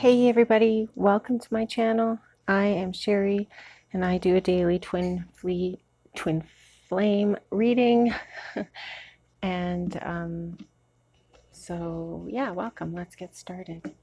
Hey everybody, welcome to my channel. I am Sherry and I do a daily twin flame reading. and so yeah, welcome. Let's get started.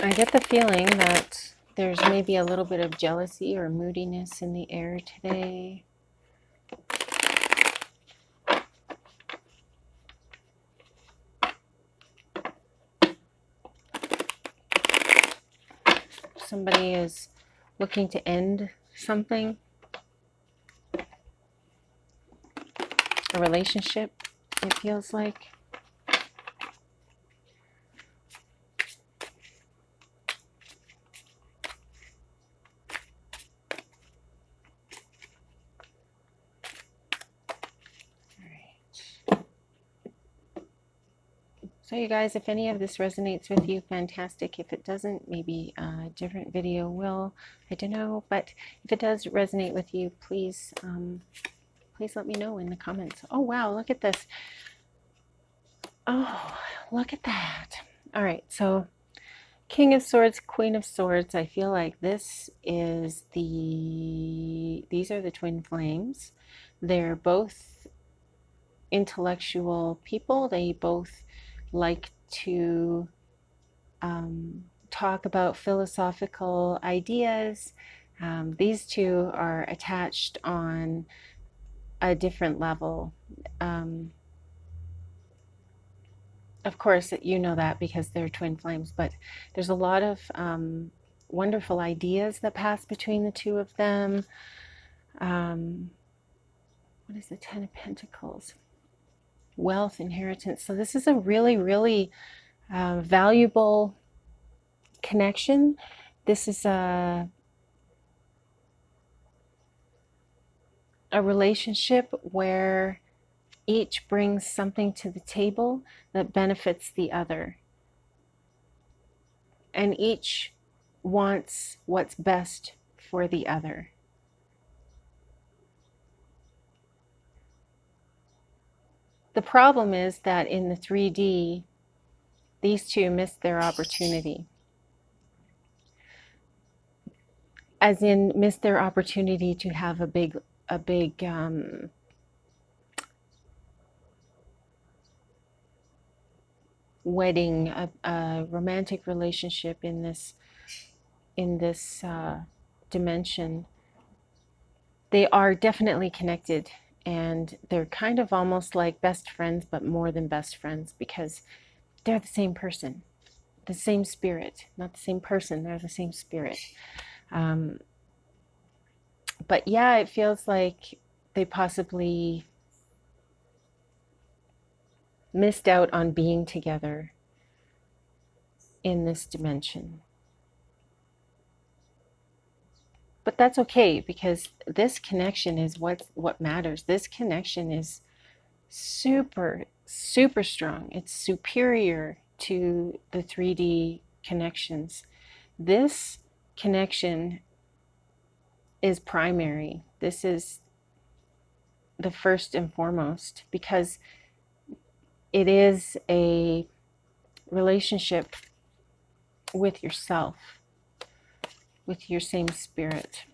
I get the feeling that there's maybe a little bit of jealousy or moodiness in the air today. Somebody is looking to end something, a relationship, it feels like. So you guys, if any of this resonates with you, fantastic. If it doesn't, maybe a different video will. I don't know. But if it does resonate with you, please, please let me know in the comments. Oh, wow. Look at this. Oh, look at that. All right. So King of Swords, Queen of Swords. I feel like these are the twin flames. They're both intellectual people. They both like to talk about philosophical ideas. These two are attached on a different level. Of course, you know that because they're twin flames, but there's a lot of wonderful ideas that pass between the two of them. What is the Ten of Pentacles? Wealth, inheritance. So this is a really, really valuable connection. This is a relationship where each brings something to the table that benefits the other, and each wants what's best for the other. The problem is that in the 3D, these two missed their opportunity. As in, missed their opportunity to have a big wedding, a romantic relationship in this dimension. They are definitely connected, and they're kind of almost like best friends, but more than best friends, because they're the same person, the same spirit, not the same person, they're the same spirit. But yeah, it feels like they possibly missed out on being together in this dimension. But that's okay, because this connection is what matters. This connection is super, super strong. It's superior to the 3D connections. This connection is primary. This is the first and foremost, because it is a relationship with yourself, with your same spirit.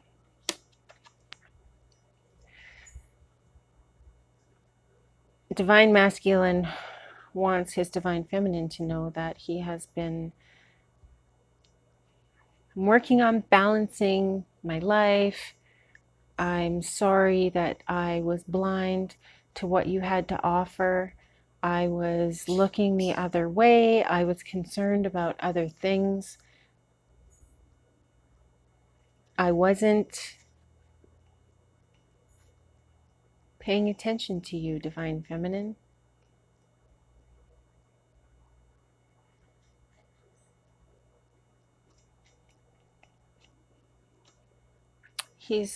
Divine Masculine wants his Divine Feminine to know that he has been working on balancing my life. I'm sorry that I was blind to what you had to offer. I was looking the other way. I was concerned about other things. I wasn't paying attention to you, Divine Feminine. He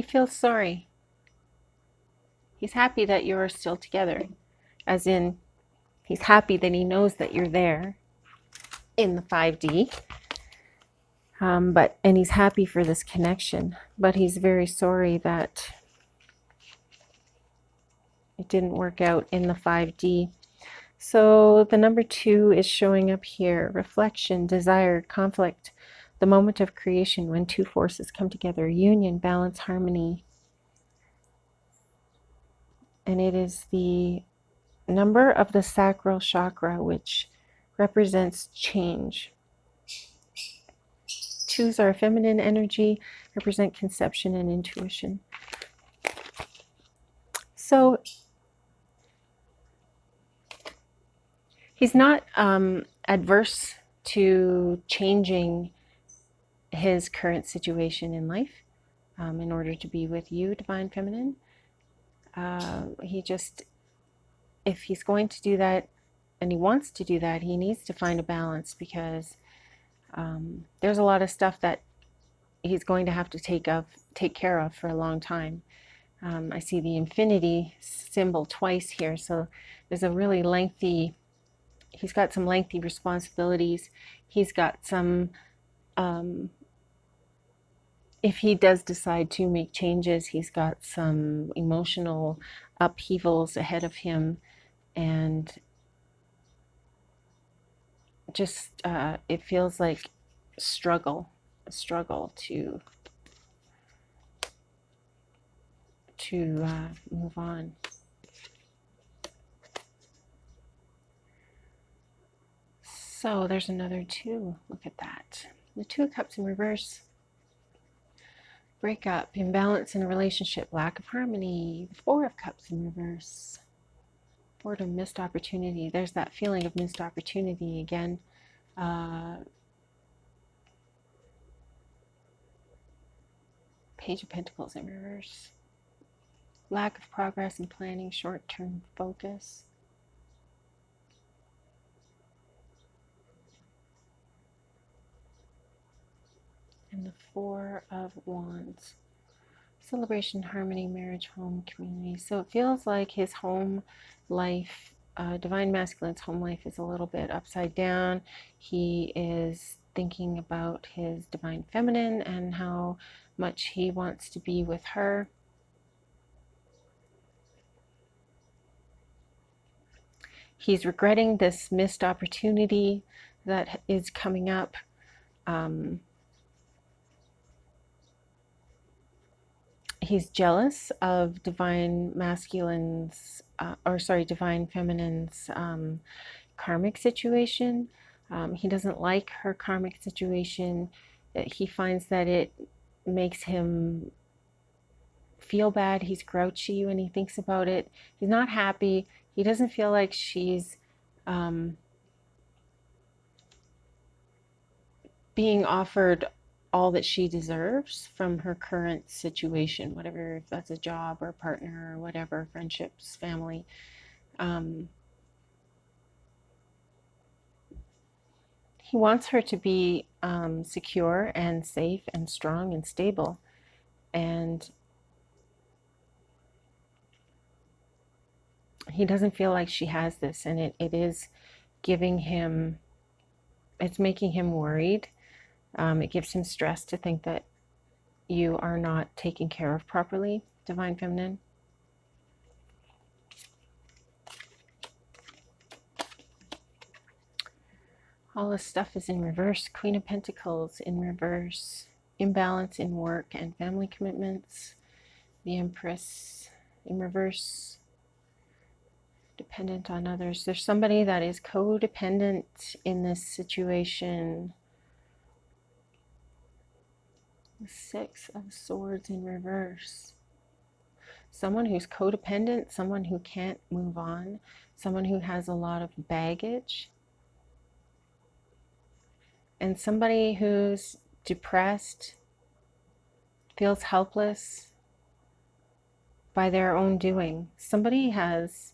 feels sorry. He's happy that you're still together. as in he's happy that he knows that you're there in the 5D. And he's happy for this connection, but he's very sorry that it didn't work out in the 5D. So the number 2 is showing up here. Reflection, desire, conflict, the moment of creation when two forces come together, union, balance, harmony. And it is the number of the sacral chakra, which represents change. 2s are feminine energy, represent conception and intuition. So he's not adverse to changing his current situation in life in order to be with you, Divine Feminine. He just, if he's going to do that and he wants to do that, he needs to find a balance, because there's a lot of stuff that he's going to have to take care of for a long time. I see the infinity symbol twice here, so there's a really lengthy, he's got some lengthy responsibilities. He's got some, if he does decide to make changes, he's got some emotional upheavals ahead of him, and just it feels like a struggle to move on. So there's another 2. Look at that. The 2 of Cups in reverse. Breakup, imbalance in a relationship, lack of harmony. The 4 of Cups in reverse. Boredom, missed opportunity. There's that feeling of missed opportunity again. Page of Pentacles in reverse. Lack of progress and planning, short-term focus. And the 4 of Wands. Celebration, harmony, marriage, home, community. So it feels like his home life, Divine Masculine's home life, is a little bit upside down. He is thinking about his Divine Feminine and how much he wants to be with her. He's regretting this missed opportunity that is coming up. He's jealous of Divine Masculine's, Divine Feminine's karmic situation. He doesn't like her karmic situation. He finds that it makes him feel bad. He's grouchy when he thinks about it. He's not happy. He doesn't feel like she's being offered all that she deserves from her current situation, whatever, if that's a job or a partner or whatever, friendships, family. He wants her to be secure and safe and strong and stable. And he doesn't feel like she has this, and it is giving him, it's making him worried. It gives him stress to think that you are not taken care of properly, Divine Feminine. All this stuff is in reverse. Queen of Pentacles in reverse. Imbalance in work and family commitments. The Empress in reverse. Dependent on others. There's somebody that is codependent in this situation. The 6 of Swords in reverse. Someone who's codependent, someone who can't move on, someone who has a lot of baggage, and somebody who's depressed, feels helpless by their own doing. Somebody has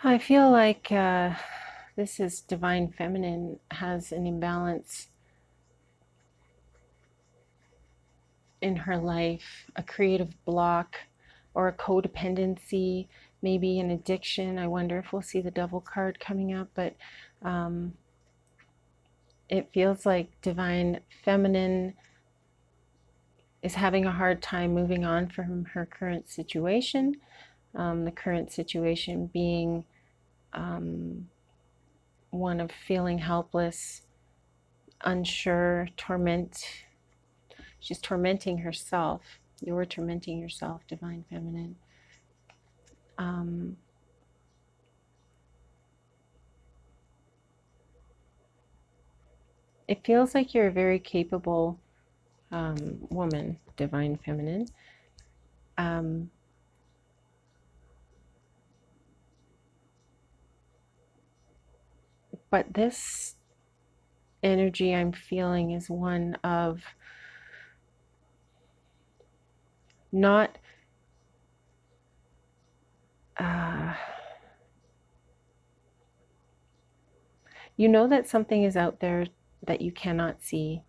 I feel like this is Divine Feminine has an imbalance in her life, a creative block or a codependency, maybe an addiction. I wonder if we'll see the Devil card coming up, but it feels like Divine Feminine is having a hard time moving on from her current situation. The current situation being one of feeling helpless, unsure, she's tormenting herself. You're tormenting yourself, Divine Feminine. It feels like you're a very capable woman, Divine Feminine. But this energy I'm feeling is one of not you know that something is out there that you cannot see.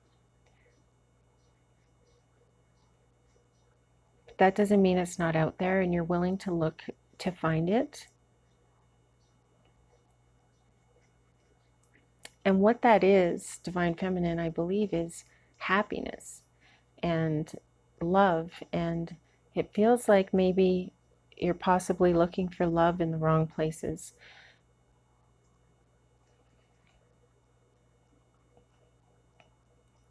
But that doesn't mean it's not out there, and you're willing to look to find it. And what that is, Divine Feminine, I believe, is happiness and love. And it feels like maybe you're possibly looking for love in the wrong places.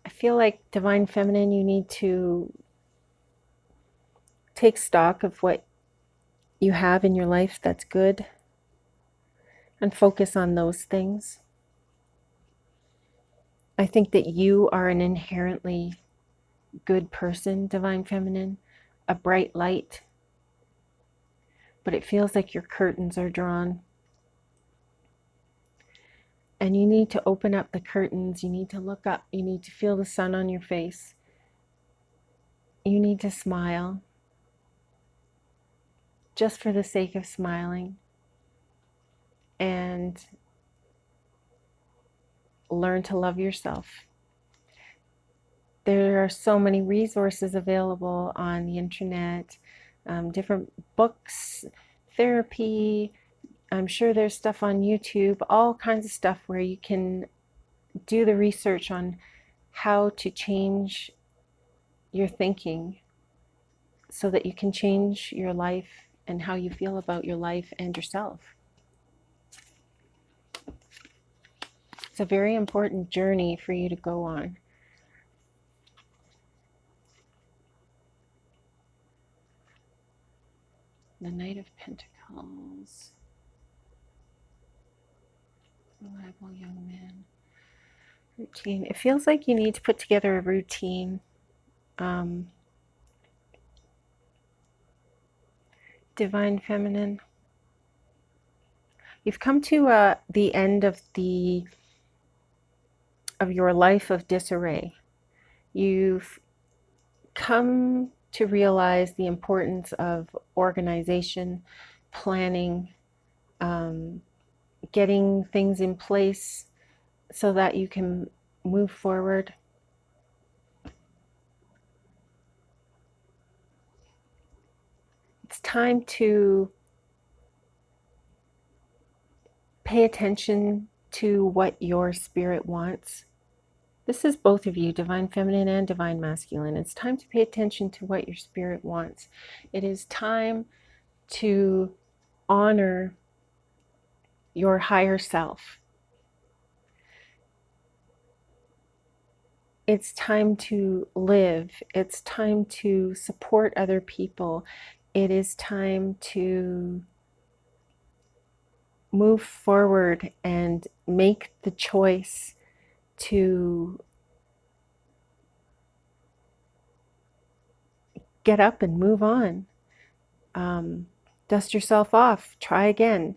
I feel like, Divine Feminine, you need to take stock of what you have in your life that's good and focus on those things. I think that you are an inherently good person, Divine Feminine, a bright light, but it feels like your curtains are drawn. And you need to open up the curtains, you need to look up, you need to feel the sun on your face. You need to smile, just for the sake of smiling, and learn to love yourself. There are so many resources available on the internet, different books, therapy. I'm sure there's stuff on YouTube, all kinds of stuff where you can do the research on how to change your thinking so that you can change your life and how you feel about your life and yourself. It's a very important journey for you to go on. The Knight of Pentacles. Reliable young man. Routine. It feels like you need to put together a routine. Divine Feminine. You've come to the end of your life of disarray. You've come to realize the importance of organization, planning, getting things in place so that you can move forward. It's time to pay attention to what your spirit wants. This is both of you, Divine Feminine and Divine Masculine. It's time to pay attention to what your spirit wants. It is time to honor your higher self. It's time to live. It's time to support other people. It is time to move forward and make the choice to get up and move on. Dust yourself off. Try again.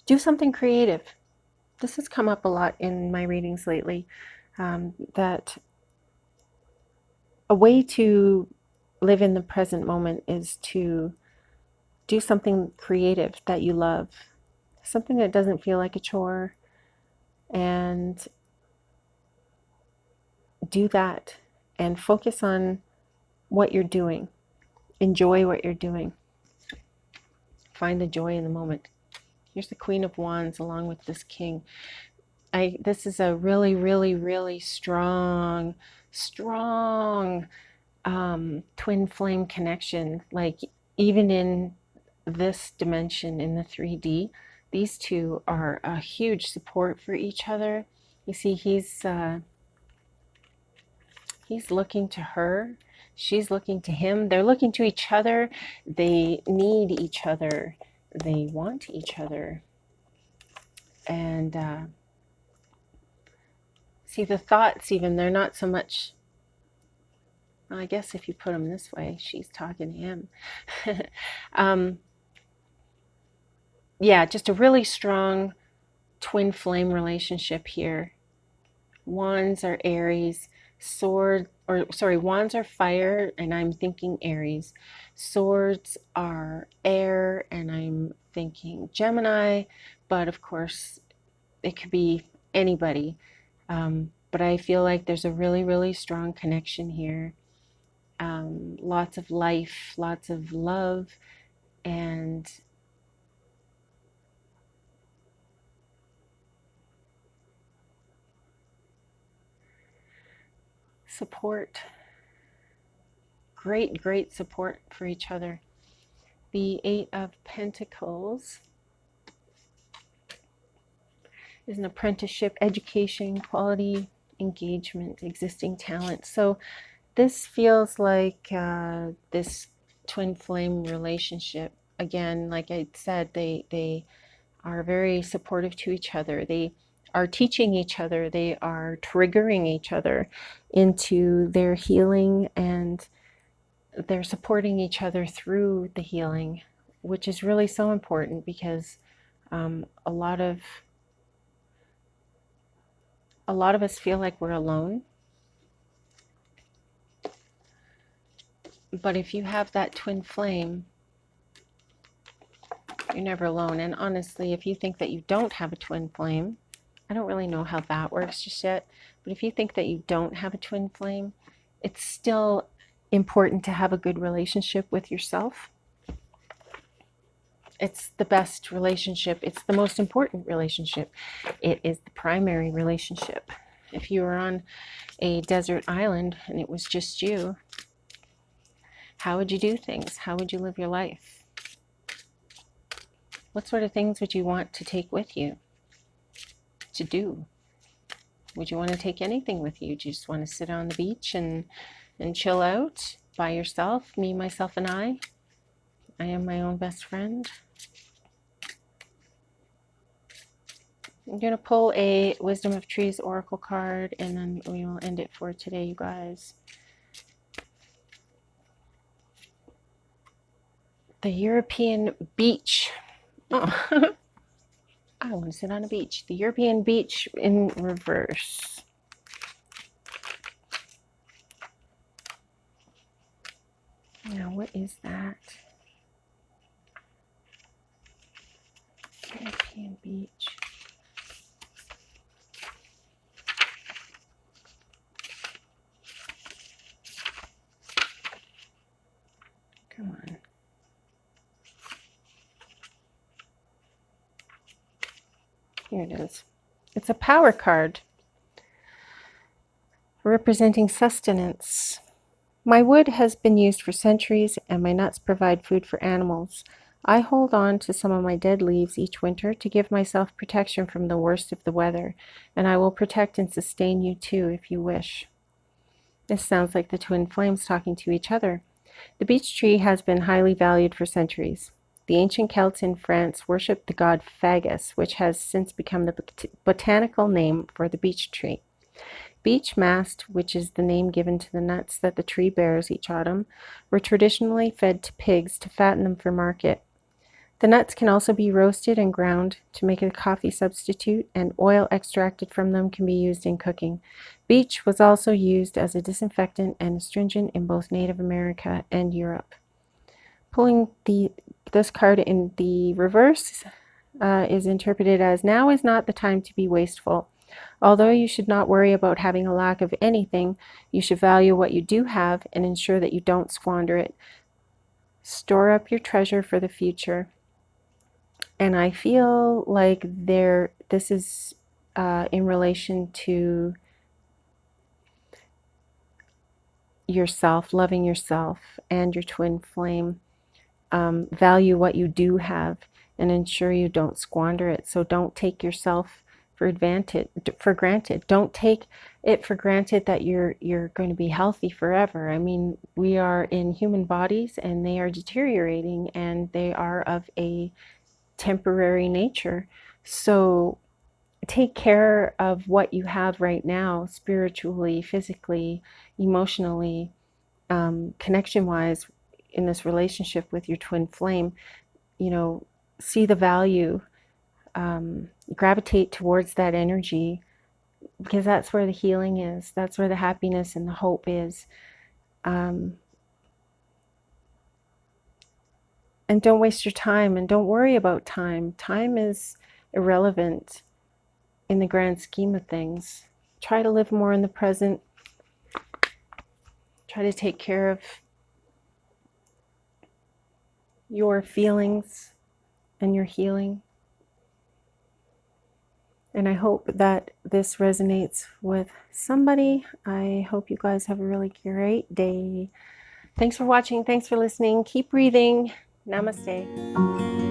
Do something creative. This has come up a lot in my readings lately, that a way to live in the present moment is to do something creative that you love, something that doesn't feel like a chore, and do that and focus on what you're doing. Enjoy what you're doing. Find the joy in the moment. Here's the Queen of Wands along with this King. This is a really, really, really strong twin flame connection. Like, even in this dimension, in the 3D, these two are a huge support for each other. You see, he's looking to her, she's looking to him. They're looking to each other. They need each other. They want each other. And see, the thoughts, even, they're not so much, well, I guess if you put them this way, she's talking to him. Yeah, just a really strong twin flame relationship here. Wands are Aries, wands are fire, and I'm thinking Aries. Swords are air, and I'm thinking Gemini, but of course it could be anybody. But I feel like there's a really, really strong connection here. Lots of life, lots of love, and support. Great, great support for each other. The Eight of Pentacles is an apprenticeship, education, quality, engagement, existing talent. So this feels like this twin flame relationship. Again, like I said, they are very supportive to each other. They are teaching each other. They are triggering each other into their healing, and they're supporting each other through the healing, which is really so important, because a lot of us feel like we're alone. But if you have that twin flame, you're never alone. And honestly, if you think that you don't have a twin flame, I don't really know how that works just yet, but if you think that you don't have a twin flame, it's still important to have a good relationship with yourself. It's the best relationship. It's the most important relationship. It is the primary relationship. If you were on a desert island and it was just you, how would you do things? How would you live your life? What sort of things would you want to take with you to do? Would you want to take anything with you? Do you just want to sit on the beach and chill out by yourself? Me, myself, and I. I am my own best friend. I'm going to pull a Wisdom of Trees Oracle card, and then we will end it for today, you guys. The European beach. Oh. I want to sit on a beach. The European beach in reverse. Now, what is that? European beach. Come on. Here it is. It's a power card representing sustenance. My wood has been used for centuries, and my nuts provide food for animals. I hold on to some of my dead leaves each winter to give myself protection from the worst of the weather, and I will protect and sustain you too if you wish. This sounds like the twin flames talking to each other. The beech tree has been highly valued for centuries. The ancient Celts in France worshipped the god Fagus, which has since become the botanical name for the beech tree. Beech mast, which is the name given to the nuts that the tree bears each autumn, were traditionally fed to pigs to fatten them for market. The nuts can also be roasted and ground to make a coffee substitute, and oil extracted from them can be used in cooking. Beech was also used as a disinfectant and astringent in both Native America and Europe. Pulling this card in the reverse is interpreted as, now is not the time to be wasteful. Although you should not worry about having a lack of anything, you should value what you do have and ensure that you don't squander it. Store up your treasure for the future. And I feel like this is in relation to yourself, loving yourself and your twin flame. Value what you do have and ensure you don't squander it. So don't take yourself for granted. Don't take it for granted that you're going to be healthy forever. I mean, we are in human bodies and they are deteriorating and they are of a temporary nature. So take care of what you have right now, spiritually, physically, emotionally, connection-wise, in this relationship with your twin flame. You know, see the value, gravitate towards that energy, because that's where the healing is. That's where the happiness and the hope is. And don't waste your time, and don't worry about time. Time is irrelevant in the grand scheme of things. Try to live more in the present. Try to take care of your feelings and your healing. And I hope that this resonates with somebody. I hope you guys have a really great day. Thanks for watching. Thanks for listening. Keep breathing. Namaste.